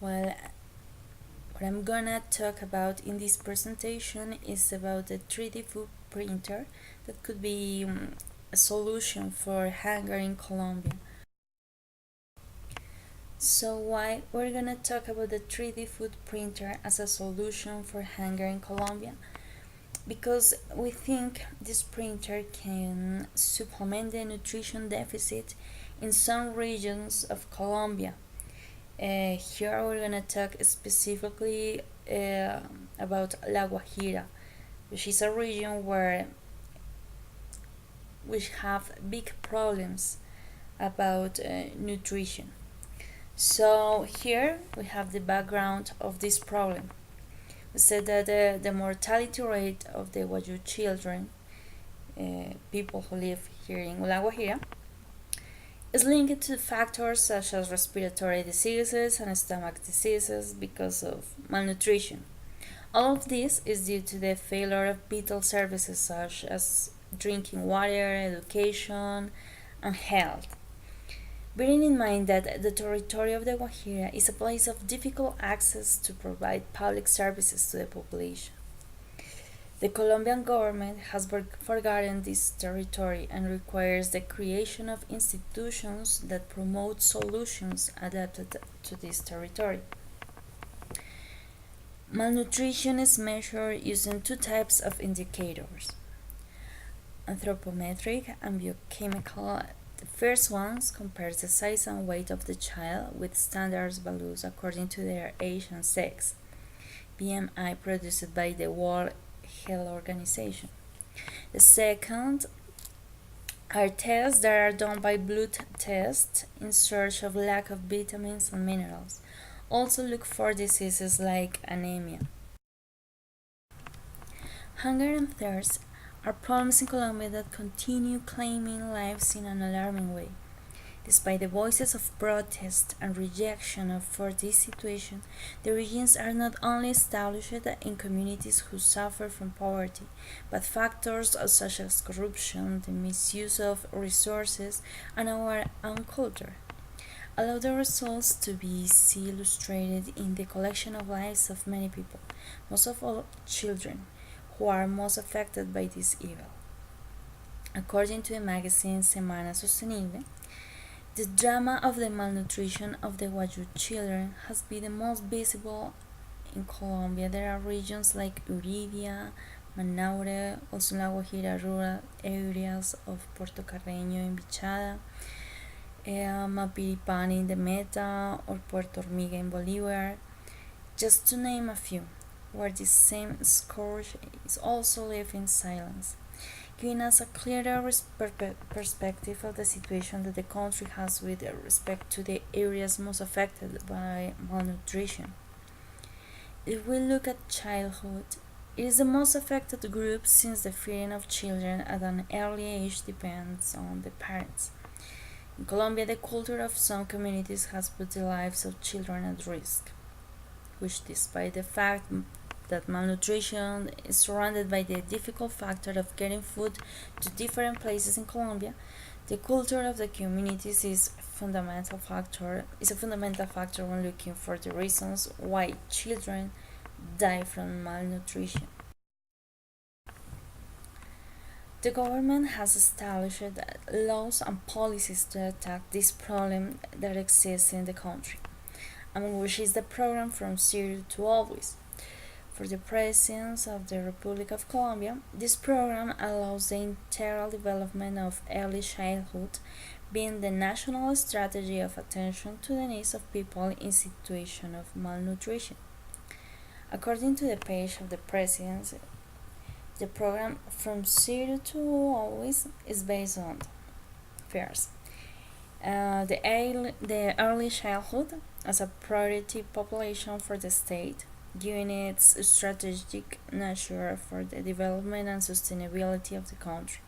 Well, what I'm gonna talk about in this presentation is about the 3D food printer that could be a solution for hunger in Colombia. So why we're gonna talk about the 3D food printer as a solution for hunger in Colombia? Because we think this printer can supplement the nutrition deficit in some regions of Colombia. Here we're gonna talk specifically about La Guajira, which is a region where we have big problems about nutrition. So here we have the background of this problem. We said that the mortality rate of the Wayuu children, people who live here in La Guajira, is linked to factors such as respiratory diseases and stomach diseases because of malnutrition. All of this is due to the failure of vital services such as drinking water, education, and health. Bearing in mind that the territory of the Guajira is a place of difficult access to provide public services to the population. The Colombian government has forgotten this territory and requires the creation of institutions that promote solutions adapted to this territory. Malnutrition is measured using two types of indicators: anthropometric and biochemical. The first ones compares the size and weight of the child with standard values according to their age and sex, BMI produced by the World Health Organization. The second are tests that are done by blood tests in search of lack of vitamins and minerals. Also look for diseases like anemia. Hunger and thirst are problems in Colombia that continue claiming lives in an alarming way. Despite the voices of protest and rejection for this situation, the regions are not only established in communities who suffer from poverty, but factors such as corruption, the misuse of resources, and our own culture allow the results to be illustrated in the collection of lives of many people, most of all children, who are most affected by this evil. According to the magazine Semana Sostenible, the drama of the malnutrition of the Wayuu children has been the most visible in Colombia. There are regions like Uridia, Manaure, also La Guajira rural areas of Puerto Carreño in Bichada, Mapiripán in the Meta, or Puerto Hormiga in Bolívar, just to name a few, where this same scourge is also living in silence, giving us a clearer perspective of the situation that the country has with respect to the areas most affected by malnutrition. If we look at childhood, it is the most affected group since the feeding of children at an early age depends on the parents. In Colombia, the culture of some communities has put the lives of children at risk, which, despite the fact that malnutrition is surrounded by the difficult factor of getting food to different places in Colombia, the culture of the communities is a fundamental factor when looking for the reasons why children die from malnutrition. The government has established laws and policies to attack this problem that exists in the country, among which is the program From Zero to Always. For the President of the Republic of Colombia, this program allows the integral development of early childhood, being the national strategy of attention to the needs of people in situation of malnutrition. According to the page of the Presidency, the program From Zero to Always is based on first, the early childhood as a priority population for the state, giving its strategic nature for the development and sustainability of the country.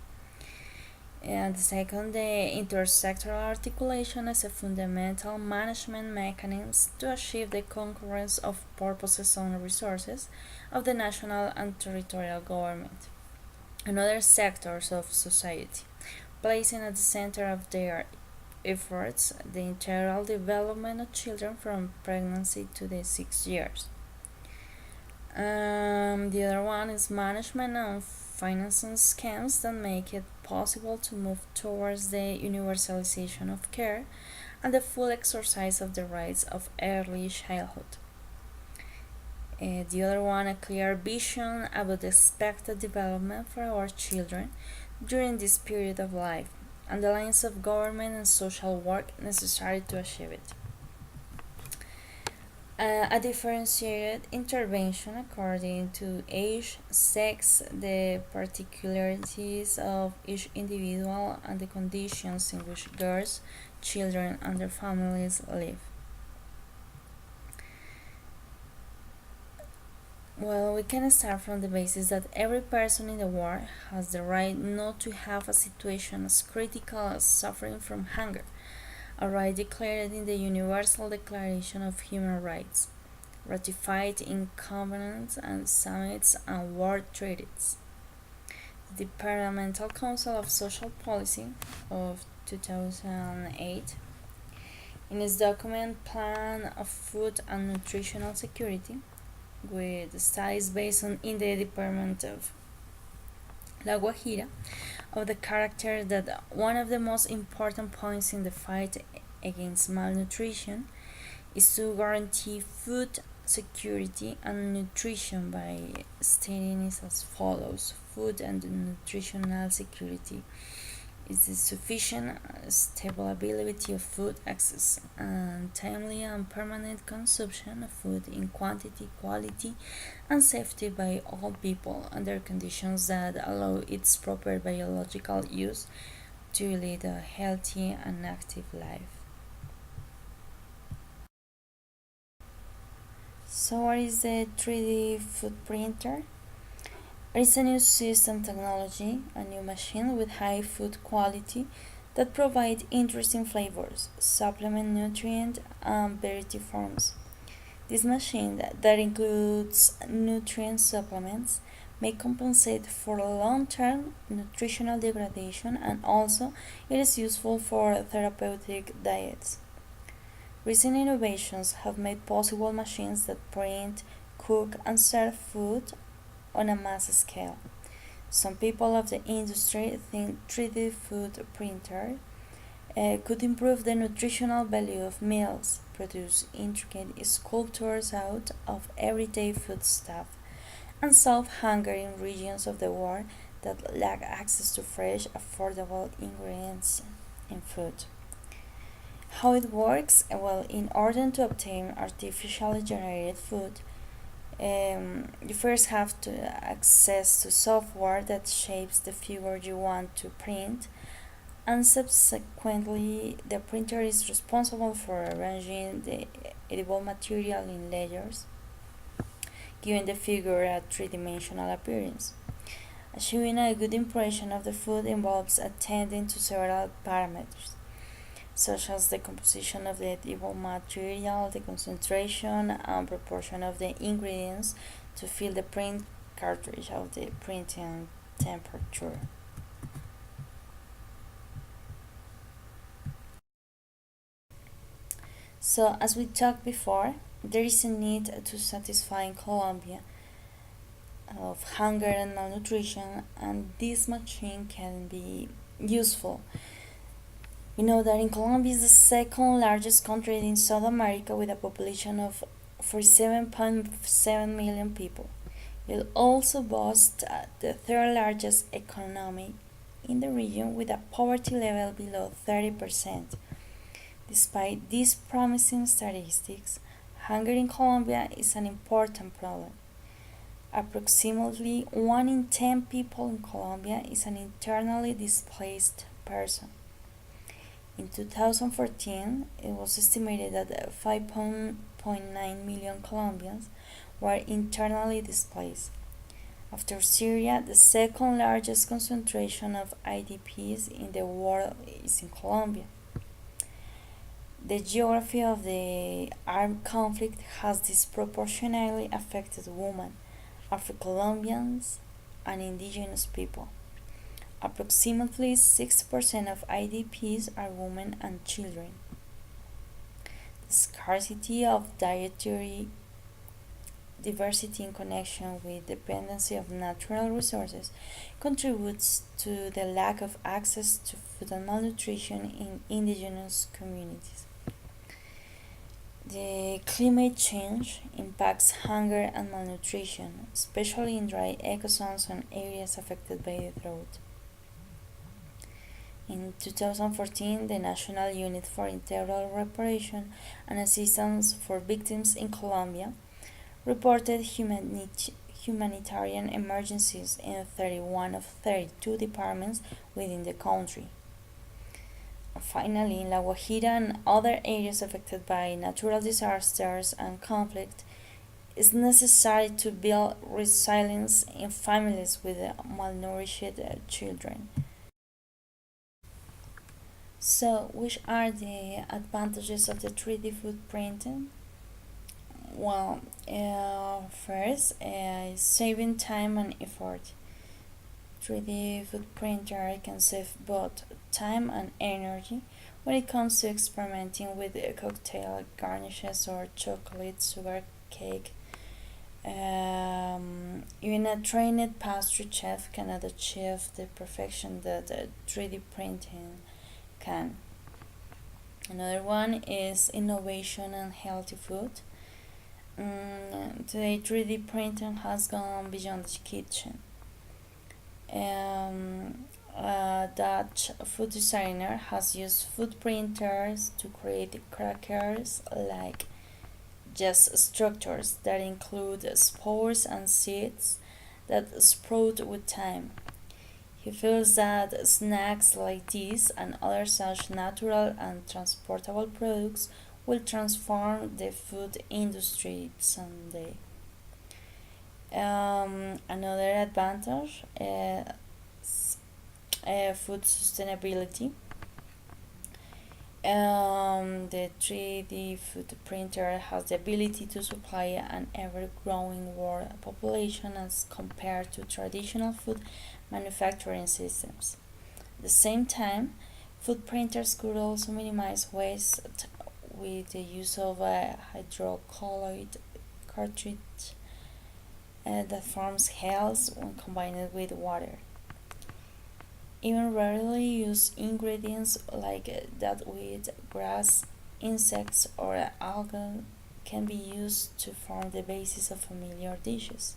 And the second, the intersectoral articulation as a fundamental management mechanism to achieve the concurrence of purposes on resources of the national and territorial government and other sectors of society, placing at the center of their efforts the integral development of children from pregnancy to the 6 years. The other one is management and financing schemes that make it possible to move towards the universalization of care and the full exercise of the rights of early childhood. The other one, a clear vision about the expected development for our children during this period of life and the lines of government and social work necessary to achieve it. A differentiated intervention according to age, sex, the particularities of each individual, and the conditions in which girls, children, and their families live. Well, we can start from the basis that every person in the world has the right not to have a situation as critical as suffering from hunger, a right declared in the Universal Declaration of Human Rights, ratified in covenants and summits and world treaties. The Departmental Council of Social Policy of 2008, in its document Plan of Food and Nutritional Security, with studies based on in the Department of La Guajira, of the character that one of the most important points in the fight against malnutrition is to guarantee food security and nutrition by stating it as follows: food and nutritional security is the sufficient, stable availability of food, access, and timely and permanent consumption of food in quantity, quality, and safety by all people under conditions that allow its proper biological use to lead a healthy and active life. So, what is the 3D food printer? It's a new system technology, a new machine with high food quality that provide interesting flavors, supplement nutrient and variety forms. This machine that includes nutrient supplements may compensate for long-term nutritional degradation, and also it is useful for therapeutic diets. Recent innovations have made possible machines that print, cook, and serve food on a mass scale. Some people of the industry think 3D food printer could improve the nutritional value of meals, produce intricate sculptures out of everyday food stuff, and solve hunger in regions of the world that lack access to fresh, affordable ingredients in food. How it works? Well, in order to obtain artificially generated food, you first have to access to software that shapes the figure you want to print, and subsequently the printer is responsible for arranging the edible material in layers, giving the figure a three-dimensional appearance. Achieving a good impression of the food involves attending to several parameters, such as the composition of the edible material, the concentration and proportion of the ingredients to fill the print cartridge, of the printing temperature. So, as we talked before, there is a need to satisfy in Colombia of hunger and malnutrition, and this machine can be useful. We know that in Colombia is the second largest country in South America with a population of 47.7 million people. It also boasts the third largest economy in the region with a poverty level below 30%. Despite these promising statistics, hunger in Colombia is an important problem. Approximately 1 in 10 people in Colombia is an internally displaced person. In 2014, it was estimated that 5.9 million Colombians were internally displaced. After Syria, the second largest concentration of IDPs in the world is in Colombia. The geography of the armed conflict has disproportionately affected women, Afro-Colombians, and indigenous people. Approximately 60% of IDPs are women and children. The scarcity of dietary diversity in connection with dependency of natural resources contributes to the lack of access to food and malnutrition in indigenous communities. The climate change impacts hunger and malnutrition, especially in dry ecozones and areas affected by the drought. In 2014, the National Unit for Integral Reparation and Assistance for Victims in Colombia reported humanitarian emergencies in 31 of 32 departments within the country. Finally, in La Guajira and other areas affected by natural disasters and conflict, it's necessary to build resilience in families with malnourished children. So, which are the advantages of the 3D food printing? Well, first, saving time and effort. 3D food printer can save both time and energy when it comes to experimenting with cocktail garnishes or chocolate sugar cake. Even a trained pastry chef cannot achieve the perfection that 3D printing can. Another one is innovation and healthy food. Today, 3D printing has gone beyond the kitchen. A Dutch food designer has used food printers to create crackers like just structures that include spores and seeds that sprout with time. He feels that snacks like these and other such natural and transportable products will transform the food industry someday. Another advantage is food sustainability. The 3D food printer has the ability to supply an ever growing world population as compared to traditional food manufacturing systems. At the same time, food printers could also minimize waste with the use of a hydrocolloid cartridge that forms gels when combined with water. Even rarely used ingredients like that with grass, insects, or algae can be used to form the basis of familiar dishes.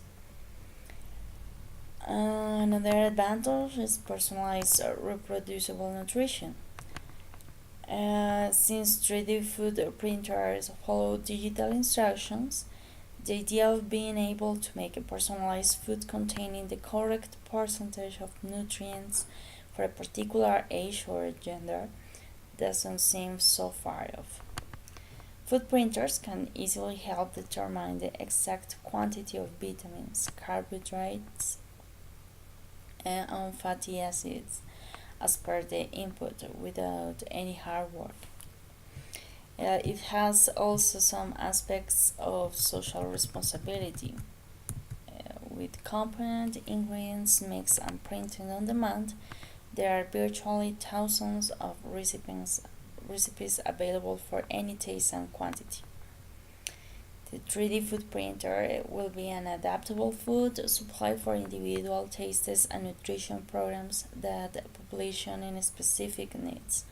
Another advantage is personalized reproducible nutrition. Since 3D food printers follow digital instructions, the idea of being able to make a personalized food containing the correct percentage of nutrients for a particular age or gender doesn't seem so far off. Food printers can easily help determine the exact quantity of vitamins, carbohydrates, and fatty acids as per the input without any hard work. It has also some aspects of social responsibility. With component ingredients mixed and printed on demand, there are virtually thousands of recipes available for any taste and quantity. The 3D food printer will be an adaptable food supply for individual tastes and nutrition programs that the population in specific needs.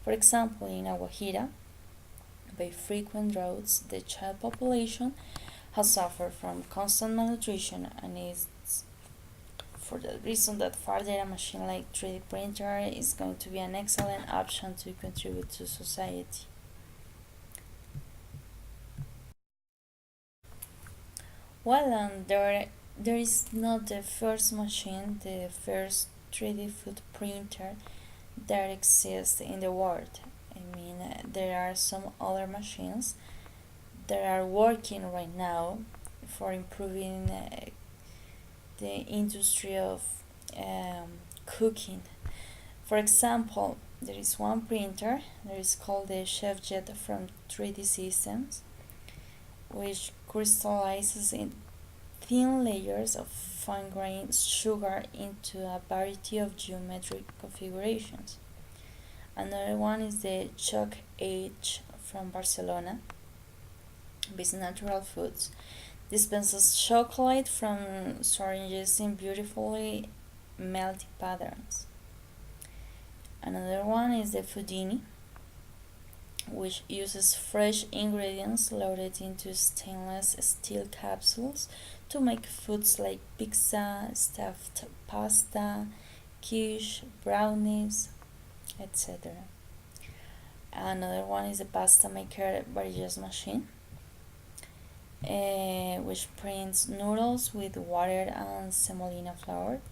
For example, in Aguajira, by frequent droughts, the child population has suffered from constant malnutrition and is for that reason that further a machine like 3D printer is going to be an excellent option to contribute to society. Well, there is not the first machine, the first 3D food printer that exists in the world. I mean, there are some other machines that are working right now for improving the industry of cooking. For example, there is one printer that is called the ChefJet from 3D Systems, which crystallizes in thin layers of fine-grained sugar into a variety of geometric configurations. Another one is the Choc H from Barcelona, Biz Natural Foods. Dispenses chocolate from syringes in beautifully melty patterns. Another one is the Foodini, which uses fresh ingredients loaded into stainless steel capsules to make foods like pizza, stuffed pasta, quiche, brownies, etc. Another one is the pasta maker Varillas machine, which prints noodles with water and semolina flour.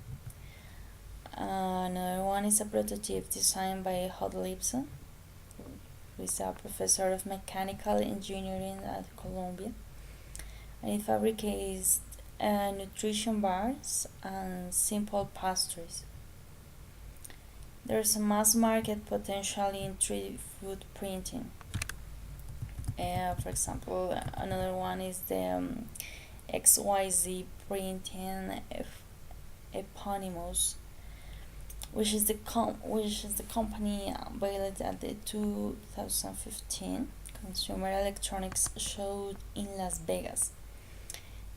Another one is a prototype designed by Hod Lipson, who is a professor of mechanical engineering at Columbia, and it fabricates nutrition bars and simple pastries. There's a mass market potential in 3D food printing. For example, another one is the XYZ printing Eponymous, which is the company unveiled at the 2015 Consumer Electronics Show in Las Vegas.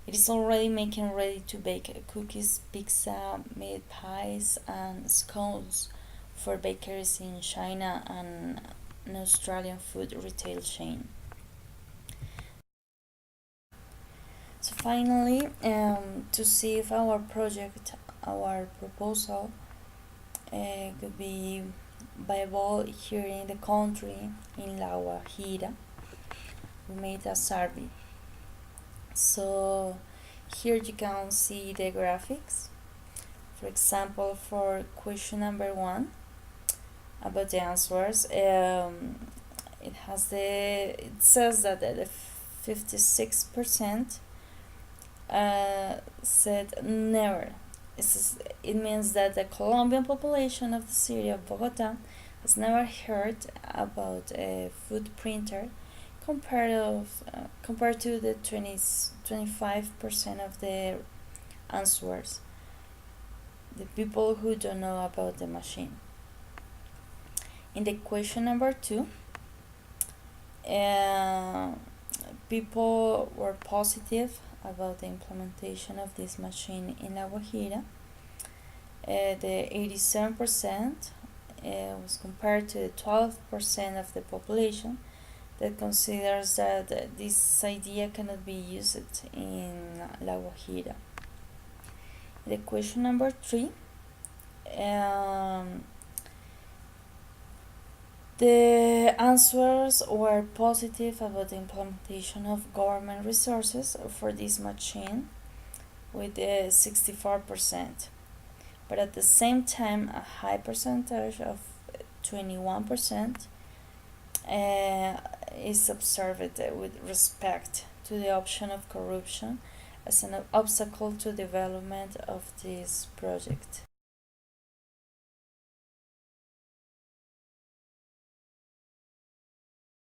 It is already making ready-to-bake cookies, pizza, meat pies, and scones for bakeries in China and an Australian food retail chain. So finally, to see if our proposal could be viable here in the country, in La Guajira, we made a survey. So here you can see the graphics. For example, for question number 1 about the answers, it says that the 56% said never. It means that the Colombian population of the city of Bogota has never heard about a food printer, compared to the 25% of the answers, the people who don't know about the machine. In the question number 2, people were positive about the implementation of this machine in La Guajira. The 87% was compared to the 12% of the population that considers that this idea cannot be used in La Guajira. The question number 3, the answers were positive about the implementation of government resources for this machine with 64%. But at the same time, a high percentage of 21% is observed with respect to the option of corruption as an obstacle to development of this project.